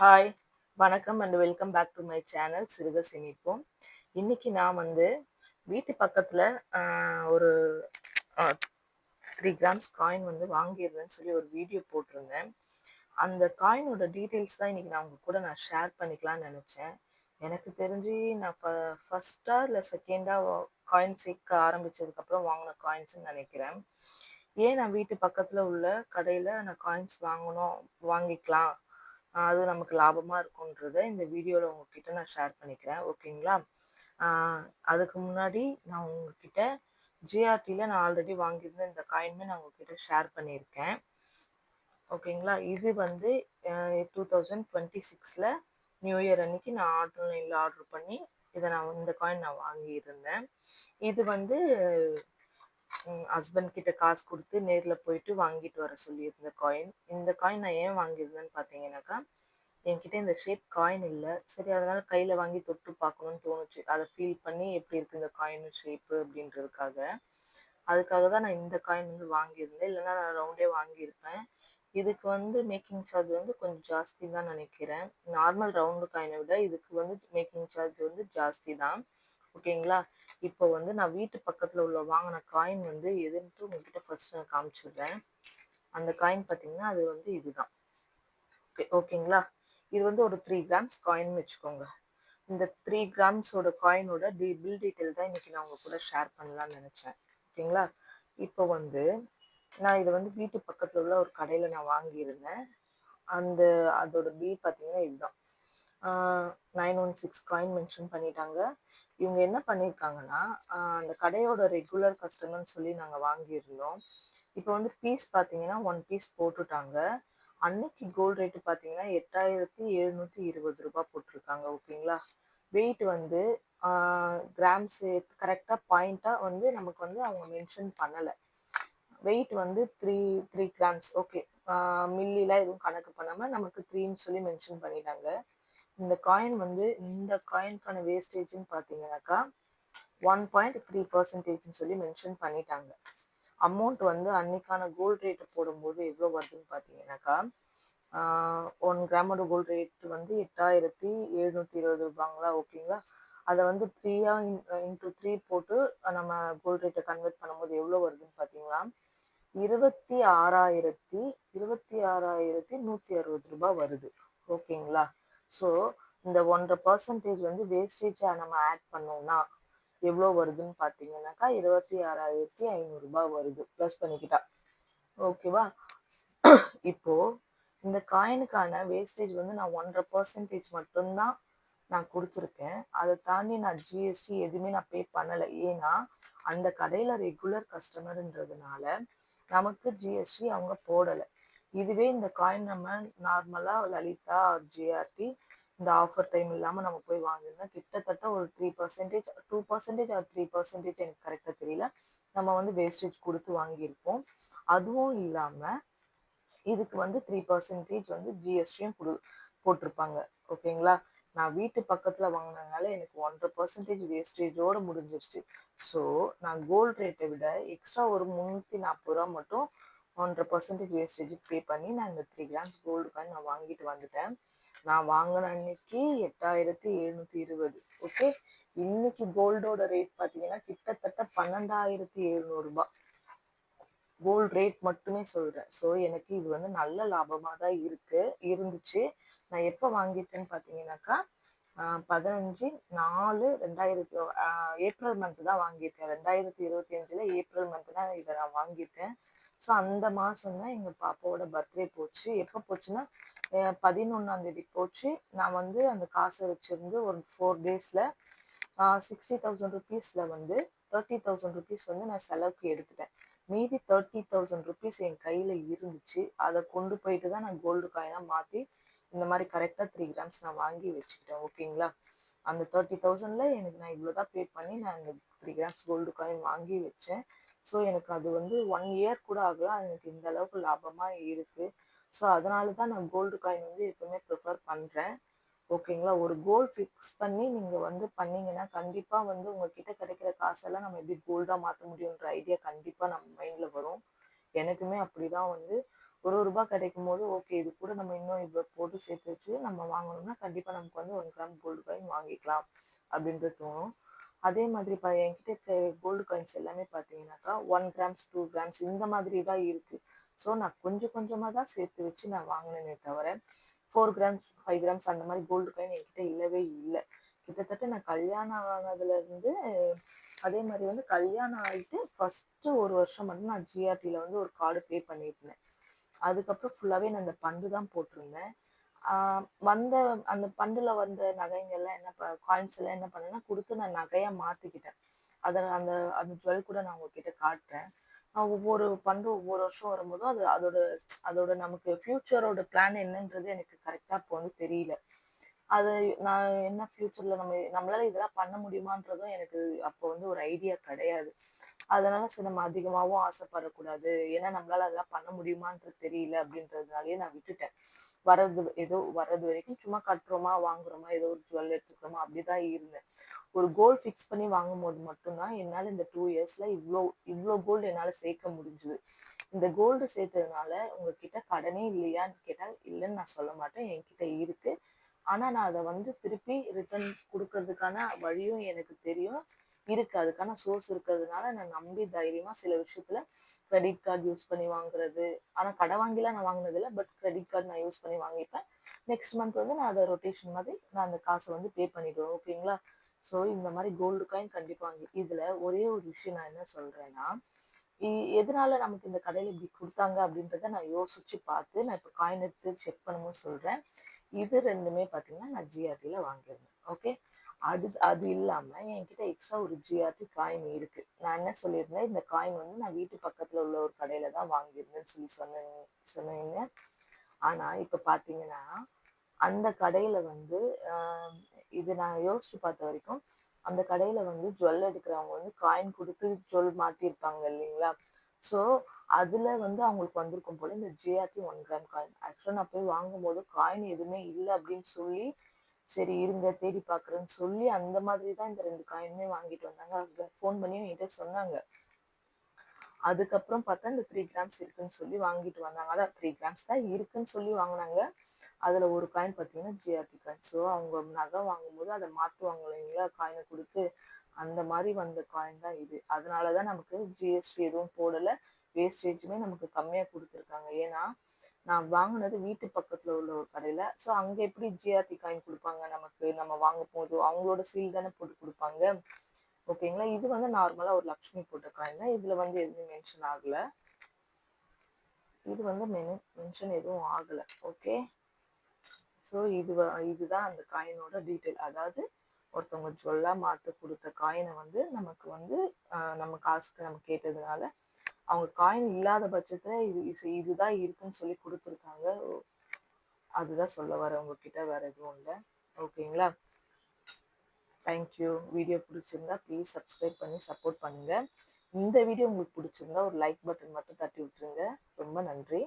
Hi! வணக்கம் and welcome back to my channel Siruga Semippom. இன்னைக்கு நான் வந்து வீட்டு பக்கத்துல அ ஒரு அ 3 கிராம்ஸ் காயின் வந்து வாங்கியிருந்தேன்னு சொல்லி ஒரு வீடியோ போட்டிருந்தேன். அந்த காயினோட டீட்டெயில்ஸ் தான் இன்னைக்கு நான் உங்க கூட ஷேர் பண்ணிக்கலாம்னு நெனச்சேன். எனக்கு தெரிஞ்சு நான் ஃபர்ஸ்ட்டா இல்ல செகண்டா காயின் சேர்க்க ஆரம்பிச்சதுக்கப்புறம் வாங்குன காயின்ஸ்ன்னு நெனைக்கிறேன். ஏன் நான் வீட்டு பக்கத்துல உள்ள கடையில நான் காயின்ஸ் வாங்கிக்கலாம். அது நமக்கு லாபமா இருக்குன்றத இந்த வீடியோல உங்ககிட்ட நான் ஷேர் பண்ணிக்கிறேன். ஓகேங்களா? ஆ அதுக்கு முன்னாடி நான் உங்ககிட்ட ஜிஆர்டில நான் ஆல்ரெடி வாங்கியிருந்த இந்த காயினுமே நான் உங்ககிட்ட ஷேர் பண்ணியிருக்கேன். ஓகேங்களா? இது வந்து 2026ல நியூ இயர் அன்னைக்கு நான் ஆன்லைன்ல ஆர்டர் பண்ணி இந்த காயின் நான் வாங்கியிருந்தேன். இது வந்து ஹஸ்பண்ட் கிட்ட காசு குடுத்து நேர்ல போயிட்டு வாங்கிட்டு வர சொல்லியிருந்த காயின். இந்த காயின் நான் ஏன் வாங்கியிருந்தேன்னு பார்த்தீங்கன்னாக்கா, என்கிட்ட இந்த ஷேப் காயின் இல்ல. சரி அதனால கையில வாங்கி தொட்டு பார்க்கணும்னு தோணுச்சு. அத ஃபீல் பண்ணி எப்படி இருக்கு இந்த காயின் ஷேப்பு அப்படின்றதுக்காக. அதுக்காக தான் நான் இந்த காயின் வந்து வாங்கியிருந்தேன். இல்லன்னா நான் ரவுண்டே வாங்கியிருப்பேன். இதுக்கு வந்து மேக்கிங் சார்ஜ் வந்து கொஞ்சம் ஜாஸ்தி தான் நினைக்கிறேன். நார்மல் ரவுண்டு காயின விட இதுக்கு வந்து மேக்கிங் சார்ஜ் வந்து ஜாஸ்தி தான். ஓகேங்களா? இப்போ வந்து நான் வீட்டு பக்கத்துல உள்ள வாங்குன காயின் வந்து எதுன்ட்டு உங்ககிட்ட ஃபர்ஸ்ட் நான் காமிச்சிடுறேன். அந்த காயின் பார்த்தீங்கன்னா, அது வந்து இதுதான். ஓகேங்களா? இது வந்து ஒரு 3 கிராம்ஸ் காயின்னு வச்சுக்கோங்க. இந்த 3 கிராம்ஸோட காயினோட பில் டீட்டெயில் தான் இன்னைக்கு நான் உங்க கூட ஷேர் பண்ணலாம்னு நினைச்சேன். ஓகேங்களா? இப்போ வந்து நான் இத வந்து வீட்டு பக்கத்துல உள்ள ஒரு கடையில நான் வாங்கியிருந்தேன். அந்த அதோட பில் பார்த்தீங்கன்னா இதுதான். 916 காயின் மென்ஷன் பண்ணிட்டாங்க. இவங்க என்ன பண்ணியிருக்காங்கன்னா, அந்த கடையோட ரெகுலர் கஸ்டமர்ன்னு சொல்லி நாங்க வாங்கியிருந்தோம். இப்போ வந்து பீஸ் பார்த்தீங்கன்னா, 1 பீஸ் போட்டுட்டாங்க. அன்னைக்கு கோல்ட் ரேட் பார்த்தீங்கன்னா, ரூ. 8,720 போட்டிருக்காங்க. ஓகேங்களா? வெயிட் வந்து கிராம்ஸ் கரெக்ட்டா பாயிண்ட்டா வந்து நமக்கு வந்து அவங்க மென்ஷன் பண்ணல. வெயிட் வந்து 3 கிராம்ஸ். ஓகே. மில்லிலாம் எதுவும் கணக்கு பண்ணாம நமக்கு 3ன்னு சொல்லி மென்ஷன் பண்ணிட்டாங்க. இந்த காயினுக்கான வேஸ்டேஜ்ன்னு பார்த்தீங்கன்னாக்கா, 1.3% சொல்லி மென்ஷன் பண்ணிட்டாங்க. அமௌண்ட் வந்து அன்னைக்கான கோல்ட் ரேட் போடும்போது எவ்வளோ வருதுன்னு பார்த்தீங்கன்னாக்கா, 1 கிராமோட கோல்ட் ரேட் வந்து ரூ. 8,720 ஓகேங்களா? அதை வந்து 3 இன்டூ 3 போட்டு நம்ம கோல்ட் ரேட்டை கன்வெர்ட் பண்ணும்போது எவ்வளோ வருதுன்னு பார்த்தீங்களா, 26,160 வருது. ஓகேங்களா? ஸோ இந்த 1.5% வந்து வேஸ்டேஜா நம்ம ஆட் பண்ணோம்னா எவ்வளோ வருதுன்னு பார்த்தீங்கன்னாக்கா, 26,500 வருது ப்ளஸ் பண்ணிக்கிட்டா. ஓகேவா? இப்போ இந்த காயினுக்கான வேஸ்டேஜ் வந்து நான் 1.5% மட்டும்தான் நான் கொடுத்துருக்கேன். அதை தாண்டி நான் ஜிஎஸ்டி எதுவுமே நான் பே பண்ணலை. ஏன்னா அந்த கடையில் ரெகுலர் கஸ்டமர்ன்றதுனால நமக்கு ஜிஎஸ்டி அவங்க போடலை. இதுவே இந்த காயின் நம்ம நார்மலாக லலிதா ஜிஆர்டி இந்த ஆஃபர் டைம் இல்லாமல் நம்ம போய் வாங்கினா கிட்டத்தட்ட ஒரு 3%, 2% ஆர் 3% எனக்கு கரெக்டாக தெரியல, நம்ம வந்து வேஸ்டேஜ் கொடுத்து வாங்கியிருப்போம். அதுவும் இல்லாமல் இதுக்கு வந்து 3% வந்து ஜிஎஸ்டியும் போட்டிருப்பாங்க. ஓகேங்களா? நான் வீட்டு பக்கத்துல வாங்கினதுனால எனக்கு 1.5% வேஸ்டேஜோட முடிஞ்சிருச்சு. ஸோ நான் கோல்ட் ரேட்டை விட எக்ஸ்ட்ரா ஒரு ரூ. 340 மட்டும் 1.5% வேஸ்டேஜ் பே பண்ணி நான் இந்த 3 கிராம்ஸ் கோல்டு காயின் நான் வாங்கிட்டு வந்துட்டேன். நான் வாங்கின அன்னைக்கு 8,720. ஓகே. இன்னைக்கு கோல்டோட ரேட் பார்த்தீங்கன்னா கிட்டத்தட்ட 12,700. கோல்ட் ரேட் மட்டுமே சொல்றேன். ஸோ எனக்கு இது வந்து நல்ல லாபமாக தான் இருந்துச்சு. நான் எப்போ வாங்கிட்டேன்னு பார்த்தீங்கன்னாக்கா, 15/4/2000 ஏப்ரல் மந்த் தான் வாங்கியிருக்கேன். 2025ல ஏப்ரல் மந்த் தான் இதை நான் வாங்கியிருக்கேன். ஸோ அந்த மாதம் தான் எங்கள் பாப்பாவோட பர்த்டே போச்சு. எப்போ போச்சுன்னா 11ஆம் தேதி போச்சு. நான் வந்து அந்த காசை வச்சிருந்து ஒரு 4 டேஸில் 60,000 ருபீஸில் வந்து 30,000 ருபீஸ் வந்து நான் செலவுக்கு எடுத்துட்டேன். மீதி 30,000 ருபீஸ் என் கையில் இருந்துச்சு. அதை கொண்டு போயிட்டு தான் நான் கோல்டு காயினாக மாற்றி இந்த மாதிரி கரெக்டாக 3 கிராம்ஸ் நான் வாங்கி வச்சுக்கிட்டேன். ஓகேங்களா? அந்த 30,000ல எனக்கு நான் இவ்வளோ தான் பே பண்ணி நான் இந்த 3 கிராம்ஸ் கோல்டு காயின் வாங்கி வச்சேன். ஸோ எனக்கு அது வந்து 1 இயர் கூட ஆகல. எனக்கு இந்த அளவுக்கு லாபமாக இருக்குது. ஸோ அதனால தான் நான் கோல்டு காயின் வந்து எப்பவுமே ப்ரிஃபர் பண்ணுறேன். ஓகேங்களா? ஒரு கோல் ஃபிக்ஸ் பண்ணி நீங்கள் வந்து பண்ணீங்கன்னா கண்டிப்பாக வந்து உங்ககிட்ட கிடைக்கிற காசெல்லாம் நம்ம எப்படி கோல்டாக மாற்ற முடியுன்ற ஐடியா கண்டிப்பாக நம்ம மைண்டில் வரும். எனக்குமே அப்படி தான் வந்து ரூ. 1 கிடைக்கும்போது ஓகே இது கூட நம்ம இன்னும் இவ்வளோ போட்டு சேர்த்து வச்சு நம்ம வாங்கணும்னா கண்டிப்பாக நமக்கு வந்து 1 கிராம் கோல்டு காயின் வாங்கிக்கலாம் அப்படின்றது தோணும். அதே மாதிரி என்கிட்ட இருக்க கோல்டு காயின்ஸ் எல்லாமே பார்த்தீங்கன்னாக்கா 1 கிராம்ஸ் 2 கிராம்ஸ் இந்த மாதிரி தான் இருக்கு. ஸோ நான் கொஞ்சம் கொஞ்சமாக தான் சேர்த்து வச்சு நான் வாங்கினேனே தவிர 4 கிராம்ஸ் 5 கிராம்ஸ் அந்த மாதிரி கோல்டு காயின் என்கிட்ட இல்லவே இல்லை. கிட்டத்தட்ட நான் கல்யாணம் ஆனதுலேருந்து அதே மாதிரி வந்து கல்யாணம் ஆகிட்டு ஃபஸ்ட்டு 1 வருஷம் மட்டும் நான் ஜிஆர்டியில் வந்து ஒரு கார்டு பே பண்ணியிருந்தேன். அதுக்கப்புறம் ஃபுல்லாகவே நான் அந்த பண்டு தான் போட்டிருந்தேன். வந்த அந்த பண்டில் வந்த நகைங்கள்லாம் காயின்ஸ் எல்லாம் என்ன பண்ணேன்னா கொடுத்து நான் நகையாக மாற்றிக்கிட்டேன். அதை அந்த அந்த ஜுவல் கூட நான் உங்ககிட்ட காட்டுறேன். ஒவ்வொரு பண்டு ஒவ்வொரு வருஷம் வரும்போதும் அது அதோட அதோட நமக்கு ஃப்யூச்சரோட பிளான் என்னன்றது எனக்கு கரெக்டாக இப்போ வந்து தெரியல. அது நான் என்ன ஃப்யூச்சரில் நம்மளால இதெல்லாம் பண்ண முடியுமான்றதும் எனக்கு அப்போ வந்து ஒரு ஐடியா கிடையாது. அதனால சரி நம்ம அதிகமாகவும் ஆசைப்படக்கூடாது, ஏன்னா நம்மளால அதெல்லாம் பண்ண முடியுமான்றது தெரியல அப்படின்றதுனாலயே நான் விட்டுட்டேன். வர்றது வரைக்கும் சும்மா கட்டுறோமா வாங்குறோமா ஏதோ ஒரு ஜுவல் எடுத்துக்கிறோமா அப்படிதான் இருந்தேன். ஒரு கோல் ஃபிக்ஸ் பண்ணி வாங்கும்போது மட்டும்தான் என்னால் இந்த 2 இயர்ஸ்ல இவ்வளோ கோல்டு என்னால் சேர்க்க முடிஞ்சுது. இந்த கோல்டு சேர்த்ததுனால உங்ககிட்ட கடனே இல்லையான்னு கேட்டால் இல்லைன்னு நான் சொல்ல மாட்டேன், என்கிட்ட இருக்கு. ஆனா நான் அதை வந்து திருப்பி ரிட்டர்ன் கொடுக்கறதுக்கான வழியும் எனக்கு தெரியும் இருக்கு. அதுக்கான சோர்ஸ் இருக்கிறதுனால நான் நம்பி தைரியமா சில விஷயத்துல கிரெடிட் கார்டு யூஸ் பண்ணி வாங்குறது. ஆனா கடை வாங்கிலாம் நான் வாங்கினது இல்லை, பட் கிரெடிட் கார்டு நான் யூஸ் பண்ணி வாங்கிப்பேன். நெக்ஸ்ட் மந்த் வந்து நான் அதை ரொட்டேஷன் மாதிரி நான் அந்த காசை வந்து பே பண்ணிடுவேன். ஓகேங்களா? ஸோ இந்த மாதிரி கோல்டு காயின் கண்டிப்பா வாங்கி இதுல ஒரே ஒரு விஷயம் நான் என்ன சொல்றேன்னா, எதனால நமக்கு இந்த கடையில இப்படி கொடுத்தாங்க அப்படின்றத நான் யோசிச்சு பார்த்து நான் இப்போ காயின் எடுத்து செக் பண்ணும்போது சொல்றேன். இது ரெண்டுமே பார்த்தீங்கன்னா நான் ஜிஆர்டியில் வாங்கியிருந்தேன். ஓகே, அது இல்லாமல் என்கிட்ட எக்ஸ்ட்ரா ஒரு ஜிஆர்டி காயின் இருக்கு. நான் என்ன சொல்லியிருந்தேன், இந்த காயின் வந்து நான் வீட்டு பக்கத்தில் உள்ள ஒரு கடையில தான் வாங்கியிருந்தேன்னு சொன்னீங்க. ஆனால் இப்போ பார்த்தீங்கன்னா அந்த கடையில வந்து இது நான் யோசிச்சு பார்த்த வரைக்கும் அந்த கடையில வந்து ஜுவல் எடுக்கிறவங்க வந்து காயின் கொடுத்து ஜுவல் மாற்றிருப்பாங்க இல்லைங்களா? ஸோ அதுல வந்து அவங்களுக்கு வந்திருக்கும் போல இந்த ஜிஆர்டி 1 கிராம் காயின். ஆக்சுவலாக நான் போய் வாங்கும்போது காயின் எதுவுமே இல்லை அப்படின்னு சொல்லி சரி இருங்க தேடி பார்க்குறேன்னு சொல்லி அந்த மாதிரி தான் இந்த 2 காயினுமே வாங்கிட்டு வந்தாங்க. ஹஸ்பண்ட் ஃபோன் பண்ணி என்கிட்ட சொன்னாங்க. அதுக்கப்புறம் பார்த்தா இந்த 3 கிராம்ஸ் இருக்குன்னு சொல்லி வாங்கிட்டு வந்தாங்க. அதான் 3 கிராம்ஸ் தான் இருக்குன்னு சொல்லி வாங்கினாங்க. அதுல ஒரு காயின் பார்த்தீங்கன்னா ஜிஆர்டி காயின். ஸோ அவங்க நகை வாங்கும்போது அதை மாற்றுவாங்க இல்லைங்களா காயினை கொடுத்து, அந்த மாதிரி வந்த காயின் தான் இது. அதனால தான் நமக்கு ஜிஎஸ்டி எதுவும் போடலை, வேஸ்டேஜுமே நமக்கு கம்மியாக கொடுத்துருக்காங்க. ஏன்னா நான் வாங்கினது வீட்டு பக்கத்தில் உள்ள ஒரு கடையில். ஸோ அங்கே எப்படி ஜிஆர்டி காயின் கொடுப்பாங்க நமக்கு, நம்ம வாங்கும் போது அவங்களோட சீல் தானே போட்டு கொடுப்பாங்க. ஓகேங்களா? இது வந்து நார்மலாக ஒரு லக்ஷ்மி போட்ட காயின் தான். இதில் வந்து எதுவுமே மென்ஷன் ஆகலை. இது வந்து மென்ஷன் எதுவும் ஆகலை. ஓகே, ஸோ இதுதான் அந்த காயினோட டீட்டெயில். அதாவது ஒருத்தவங்க ஜுவல்லாக மாற்ற கொடுத்த காயினை வந்து நமக்கு வந்து நம்ம காசுக்கு நம்ம கேட்டதுனால அவங்க காயின் இல்லாத பட்சத்தில் இதுதான் இருக்குன்னு சொல்லி கொடுத்துருக்காங்க. அதுதான் சொல்ல வர உங்ககிட்ட, வேற எதுவும் இல்லை. ஓகேங்களா? தேங்க்யூ. வீடியோ பிடிச்சிருந்தா ப்ளீஸ் சப்ஸ்கிரைப் பண்ணி சப்போர்ட் பண்ணுங்க. இந்த வீடியோ உங்களுக்கு பிடிச்சிருந்தா ஒரு லைக் பட்டன் மட்டும் தட்டி விட்டுருங்க. ரொம்ப நன்றி.